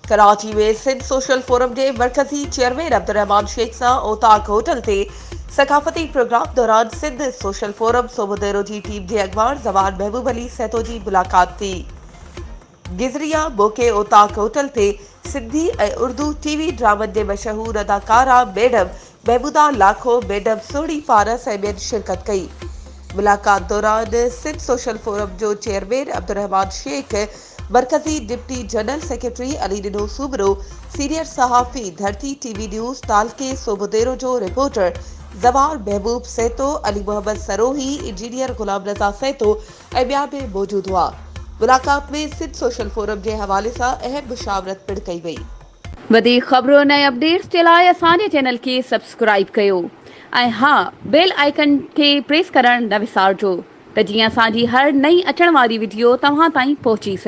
कराची में Sindh social forum के मरकजी चेयरमैन अब्दुर्रहमान शेख सां ओताक होटल ते सकाफती प्रोग्राम दौरान सिंध सोशल फोरम सोबुदेरो जी टीम के अगवान जवान महबूब अली सैतो जी मुलाकात थी। गिजरिया मोके ओताक होटल ते सिंधी ऐं उर्दू टीवी ड्रामनि जे मशहूर अदाकारा मैडम महमूदा लाखो मैडम सोड़ी फारस ऐं ॿियनि शिरकत कई। मुलाकात दौरान सिंध सोशल फोरम जो चेयरमैन अब्दुर्रहमान शेख, मरकजी डिप्टी जनरल सेक्रेटरी अली डिनो सूबरो, सीनियर सहाफ़ी धरती टीवी न्यूज़ तालके सोबुदेरो जो रिपोर्टर जवान महबूब सैतो, अली मोहम्मद सरोही, इंजीनियर गुलाम रज़ा सैतो ऐं ॿिया बि मौजूद हुआ। मुलाकात में सिंध सोशल फोरम के हवाले से अहम मुशावरत पिण कई वई। वधीक ख़बरों ऐं अपडेट्स जे लाइ असांजे चैनल के सब्सक्राइब कयो ऐं हाँ, बेल आइकन के प्रेस करण न विसारजो त जीअं असांजी हर नई अचण वारी वीडियो तव्हां ताईं पहुची सघे।